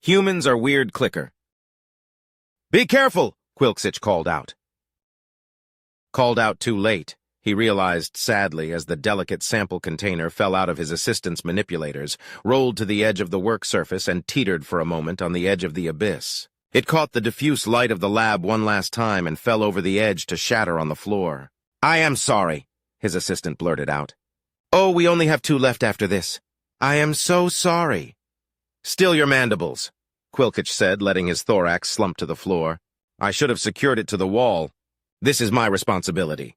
Humans are weird clicker. Be careful, Quilksich called out. Called out too late, he realized sadly as the delicate sample container fell out of his assistant's manipulators, rolled to the edge of the work surface, and teetered for a moment on the edge of the abyss. It caught the diffuse light of the lab one last time and fell over the edge to shatter on the floor. I am sorry, his assistant blurted out. Oh, we only have 2 left after this. I am so sorry. Still your mandibles, Quilkich said, letting his thorax slump to the floor. I should have secured it to the wall. This is my responsibility.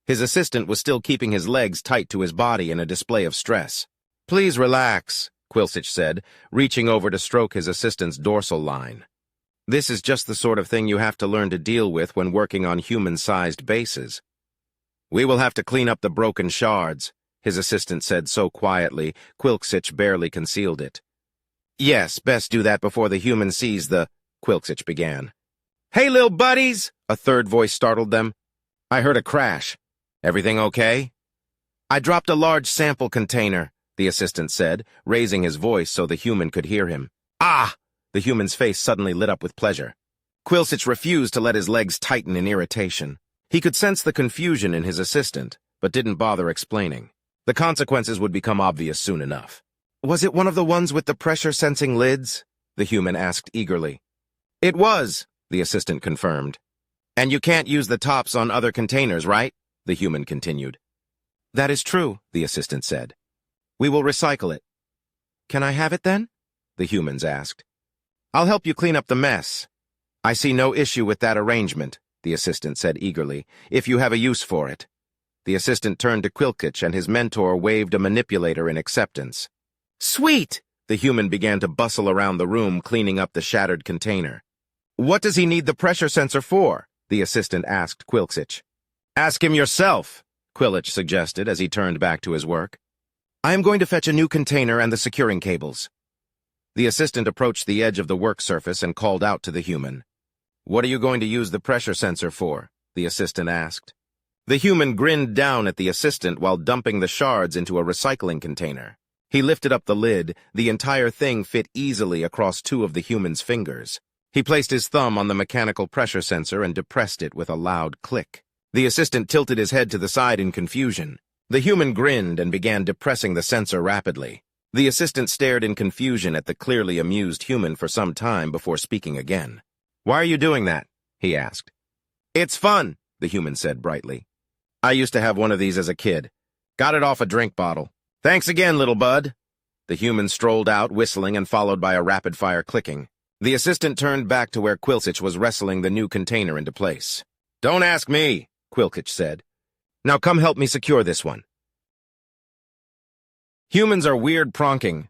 His assistant was still keeping his legs tight to his body in a display of stress. Please relax, Quilkich said, reaching over to stroke his assistant's dorsal line. This is just the sort of thing you have to learn to deal with when working on human-sized bases. We will have to clean up the broken shards, his assistant said so quietly, Quilkich barely concealed it. Yes, best do that before the human sees the... Quilkich began. Hey, lil' buddies! A third voice startled them. I heard a crash. Everything okay? I dropped a large sample container, the assistant said, raising his voice so the human could hear him. Ah! The human's face suddenly lit up with pleasure. Quilkich refused to let his legs tighten in irritation. He could sense the confusion in his assistant, but didn't bother explaining. The consequences would become obvious soon enough. Was it one of the ones with the pressure-sensing lids? The human asked eagerly. It was, the assistant confirmed. And you can't use the tops on other containers, right? The human continued. That is true, the assistant said. We will recycle it. Can I have it then? The humans asked. I'll help you clean up the mess. I see no issue with that arrangement, the assistant said eagerly, if you have a use for it. The assistant turned to Quilkich and his mentor waved a manipulator in acceptance. Sweet! The human began to bustle around the room, cleaning up the shattered container. What does he need the pressure sensor for? The assistant asked Quilkich. Ask him yourself, Quilkich suggested as he turned back to his work. I am going to fetch a new container and the securing cables. The assistant approached the edge of the work surface and called out to the human. What are you going to use the pressure sensor for? The assistant asked. The human grinned down at the assistant while dumping the shards into a recycling container. He lifted up the lid. The entire thing fit easily across 2 of the human's fingers. He placed his thumb on the mechanical pressure sensor and depressed it with a loud click. The assistant tilted his head to the side in confusion. The human grinned and began depressing the sensor rapidly. The assistant stared in confusion at the clearly amused human for some time before speaking again. Why are you doing that? He asked. It's fun, the human said brightly. I used to have one of these as a kid. Got it off a drink bottle. Thanks again, little bud. The human strolled out, whistling and followed by a rapid-fire clicking. The assistant turned back to where Quilkich was wrestling the new container into place. Don't ask me, Quilkich said. Now come help me secure this one. Humans are weird pronking.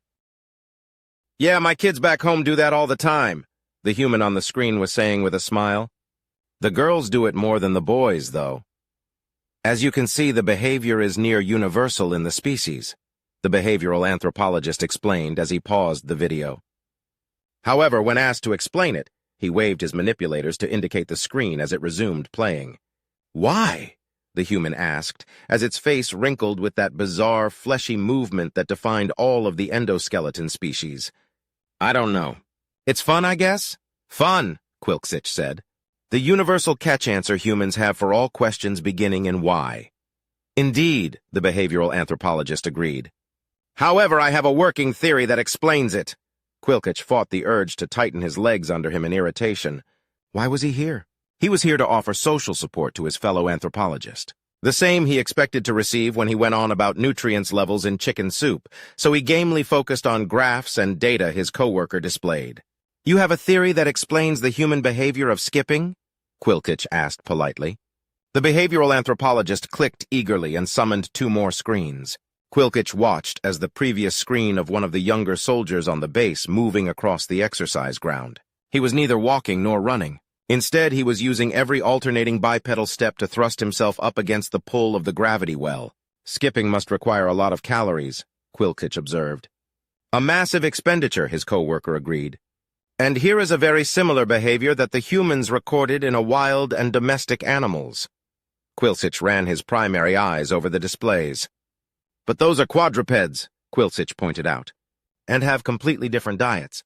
Yeah, my kids back home do that all the time, the human on the screen was saying with a smile. The girls do it more than the boys, though. As you can see, the behavior is near universal in the species, the behavioral anthropologist explained as he paused the video. However, when asked to explain it, he waved his manipulators to indicate the screen as it resumed playing. Why? The human asked, as its face wrinkled with that bizarre, fleshy movement that defined all of the endoskeleton species. I don't know. It's fun, I guess? Fun, Quilkich said. The universal catch answer humans have for all questions beginning in why. Indeed, the behavioral anthropologist agreed. However, I have a working theory that explains it. Quilkich fought the urge to tighten his legs under him in irritation. Why was he here? He was here to offer social support to his fellow anthropologist. The same he expected to receive when he went on about nutrients levels in chicken soup, so he gamely focused on graphs and data his coworker displayed. You have a theory that explains the human behavior of skipping? Quilkich asked politely. The behavioral anthropologist clicked eagerly and summoned 2 more screens. Quilkich watched as the previous screen of one of the younger soldiers on the base moving across the exercise ground. He was neither walking nor running. Instead, he was using every alternating bipedal step to thrust himself up against the pull of the gravity well. Skipping must require a lot of calories, Quilkich observed. A massive expenditure, his coworker agreed. And here is a very similar behavior that the humans recorded in a wild and domestic animals. Quilkich ran his primary eyes over the displays. But those are quadrupeds, Quilkich pointed out, and have completely different diets.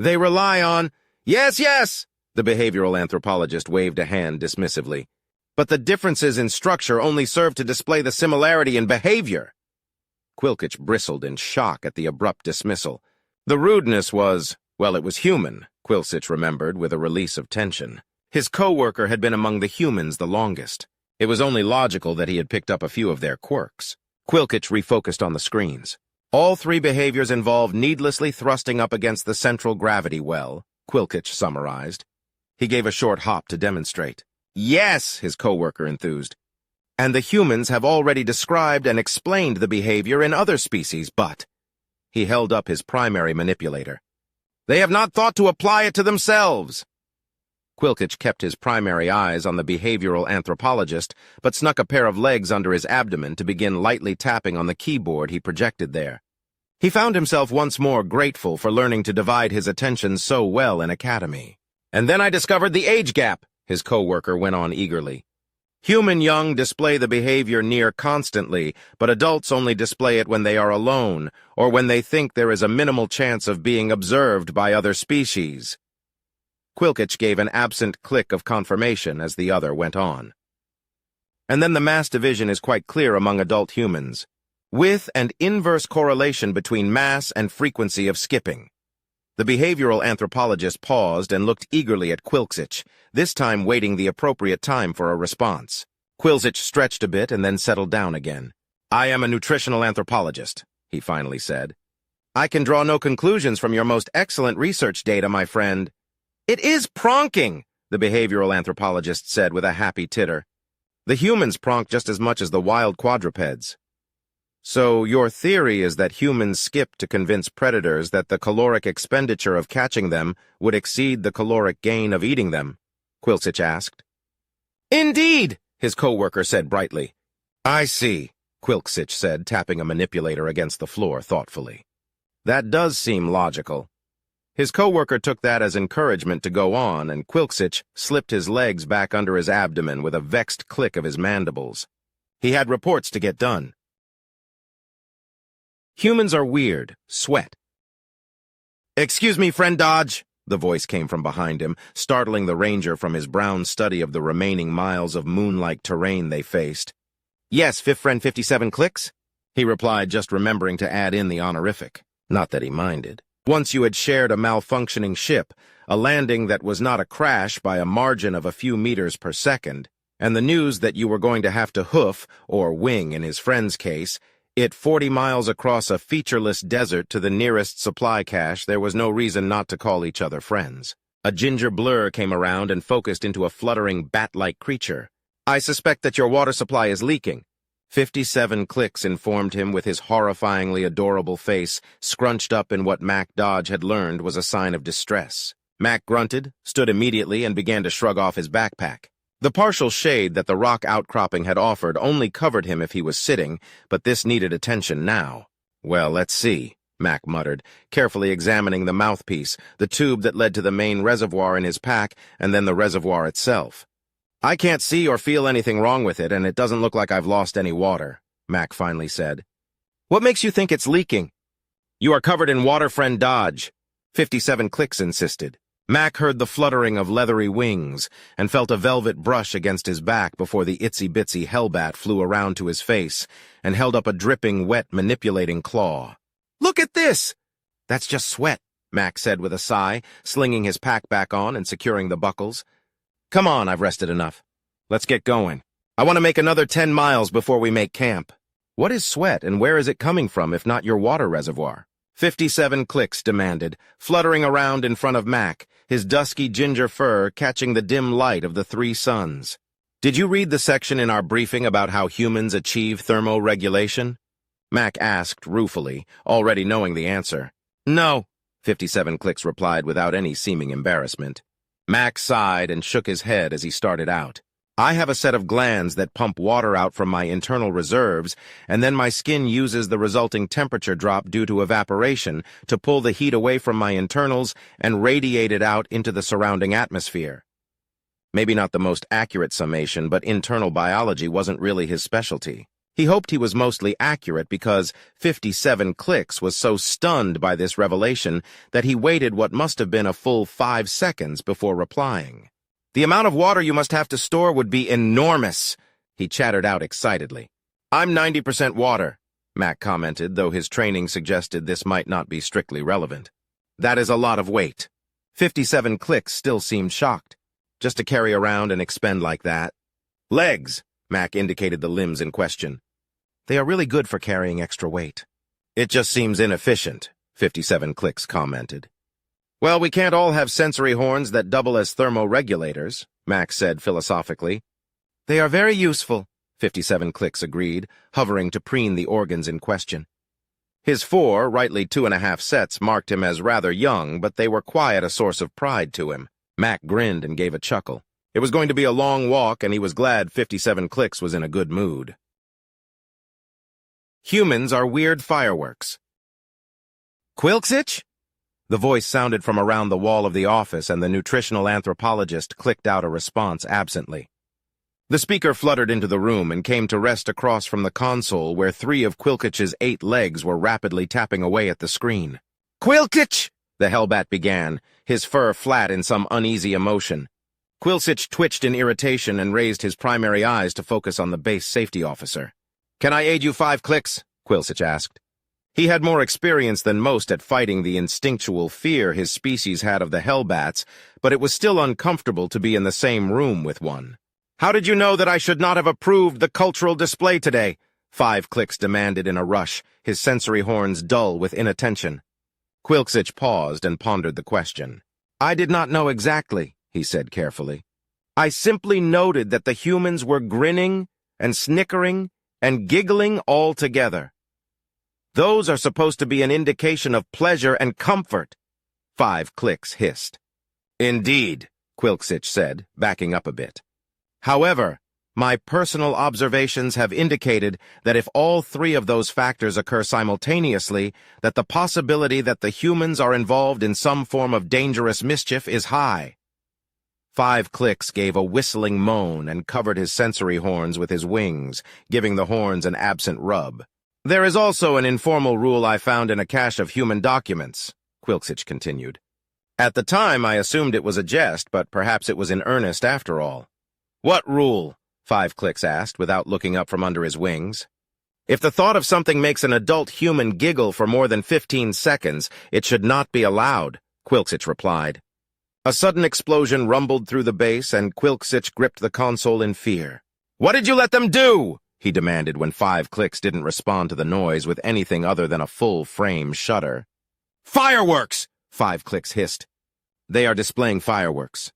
They rely on— Yes, yes! The behavioral anthropologist waved a hand dismissively. But the differences in structure only serve to display the similarity in behavior. Quilkich bristled in shock at the abrupt dismissal. The rudeness was, well, it was human, Quilkich remembered with a release of tension. His co-worker had been among the humans the longest. It was only logical that he had picked up a few of their quirks. Quilkich refocused on the screens. All three behaviors involved needlessly thrusting up against the central gravity well, Quilkich summarized. He gave a short hop to demonstrate. Yes, his co-worker enthused. And the humans have already described and explained the behavior in other species, but— He held up his primary manipulator. They have not thought to apply it to themselves. Quilkich kept his primary eyes on the behavioral anthropologist, but snuck a pair of legs under his abdomen to begin lightly tapping on the keyboard he projected there. He found himself once more grateful for learning to divide his attention so well in academy. And then I discovered the age gap, his co-worker went on eagerly. Human young display the behavior near constantly, but adults only display it when they are alone, or when they think there is a minimal chance of being observed by other species. Quilkich gave an absent click of confirmation as the other went on. And then the mass division is quite clear among adult humans, with and inverse correlation between mass and frequency of skipping. The behavioral anthropologist paused and looked eagerly at Quilkich, this time waiting the appropriate time for a response. Quilkich stretched a bit and then settled down again. I am a nutritional anthropologist, he finally said. I can draw no conclusions from your most excellent research data, my friend. It is pronking, the behavioral anthropologist said with a happy titter. The humans pronk just as much as the wild quadrupeds. So your theory is that humans skip to convince predators that the caloric expenditure of catching them would exceed the caloric gain of eating them? Quilkich asked. Indeed, his co-worker said brightly. I see, Quilkich said, tapping a manipulator against the floor thoughtfully. That does seem logical. His co-worker took that as encouragement to go on, and Quilkich slipped his legs back under his abdomen with a vexed click of his mandibles. He had reports to get done. Humans are weird. Sweat. Excuse me, friend Dodge, the voice came from behind him, startling the ranger from his brown study of the remaining miles of moon-like terrain they faced. Yes, fifth friend 57 clicks, he replied, just remembering to add in the honorific. Not that he minded. Once you had shared a malfunctioning ship, a landing that was not a crash by a margin of a few meters per second, and the news that you were going to have to hoof, or wing in his friend's case, it 40 miles across a featureless desert to the nearest supply cache, there was no reason not to call each other friends. A ginger blur came around and focused into a fluttering bat-like creature. I suspect that your water supply is leaking. 57 clicks informed him with his horrifyingly adorable face, scrunched up in what Mac Dodge had learned was a sign of distress. Mac grunted, stood immediately, and began to shrug off his backpack. The partial shade that the rock outcropping had offered only covered him if he was sitting, but this needed attention now. Well, let's see, Mac muttered, carefully examining the mouthpiece, the tube that led to the main reservoir in his pack, and then the reservoir itself. I can't see or feel anything wrong with it, and it doesn't look like I've lost any water, Mac finally said. What makes you think it's leaking? You are covered in water, friend Dodge, 57 clicks insisted. Mac heard the fluttering of leathery wings and felt a velvet brush against his back before the itsy-bitsy hellbat flew around to his face and held up a dripping, wet, manipulating claw. Look at this! That's just sweat, Mac said with a sigh, slinging his pack back on and securing the buckles. Come on, I've rested enough. Let's get going. I want to make another 10 miles before we make camp. What is sweat, and where is it coming from if not your water reservoir? 57 clicks demanded, fluttering around in front of Mac, his dusky ginger fur catching the dim light of the three suns. Did you read the section in our briefing about how humans achieve thermoregulation? Mac asked ruefully, already knowing the answer. No, 57 clicks replied without any seeming embarrassment. Mac sighed and shook his head as he started out. I have a set of glands that pump water out from my internal reserves, and then my skin uses the resulting temperature drop due to evaporation to pull the heat away from my internals and radiate it out into the surrounding atmosphere. Maybe not the most accurate summation, but internal biology wasn't really his specialty. He hoped he was mostly accurate because 57 clicks was so stunned by this revelation that he waited what must have been a full 5 seconds before replying. "The amount of water you must have to store would be enormous," he chattered out excitedly. "I'm 90% water," Mac commented, though his training suggested this might not be strictly relevant. "That is a lot of weight." 57 clicks still seemed shocked. "Just to carry around and expend like that?" "Legs," Mac indicated the limbs in question. "They are really good for carrying extra weight." "It just seems inefficient," 57 clicks commented. "Well, we can't all have sensory horns that double as thermoregulators," Mac said philosophically. "They are very useful," 57 clicks agreed, hovering to preen the organs in question. His 4, rightly 2.5 sets, marked him as rather young, but they were quite a source of pride to him. Mac grinned and gave a chuckle. It was going to be a long walk, and he was glad 57 clicks was in a good mood. Humans are weird fireworks. "Quilksich?" The voice sounded from around the wall of the office, and the nutritional anthropologist clicked out a response absently. The speaker fluttered into the room and came to rest across from the console where 3 of Quilkich's 8 legs were rapidly tapping away at the screen. "Quilkich!" the hellbat began, his fur flat in some uneasy emotion. Quilsich twitched in irritation and raised his primary eyes to focus on the base safety officer. "Can I aid you 5 clicks?" Quilsich asked. He had more experience than most at fighting the instinctual fear his species had of the hellbats, but it was still uncomfortable to be in the same room with one. "How did you know that I should not have approved the cultural display today?" 5 clicks demanded in a rush, his sensory horns dull with inattention. Quilsich paused and pondered the question. "I did not know exactly," he said carefully. "I simply noted that the humans were grinning and snickering and giggling all together. Those are supposed to be an indication of pleasure and comfort," 5 clicks hissed. "Indeed," Quilsich said, backing up a bit. "However, my personal observations have indicated that if all 3 of those factors occur simultaneously, that the possibility that the humans are involved in some form of dangerous mischief is high." 5 clicks gave a whistling moan and covered his sensory horns with his wings, giving the horns an absent rub. "There is also an informal rule I found in a cache of human documents," Quilsich continued. "At the time, I assumed it was a jest, but perhaps it was in earnest after all." "What rule?" 5 clicks asked, without looking up from under his wings. "If the thought of something makes an adult human giggle for more than 15 seconds, it should not be allowed," Quilsich replied. A sudden explosion rumbled through the base, and Quilsich gripped the console in fear. "What did you let them do?" he demanded when 5 clicks didn't respond to the noise with anything other than a full-frame shudder. "Fireworks!" 5 clicks hissed. "They are displaying fireworks,"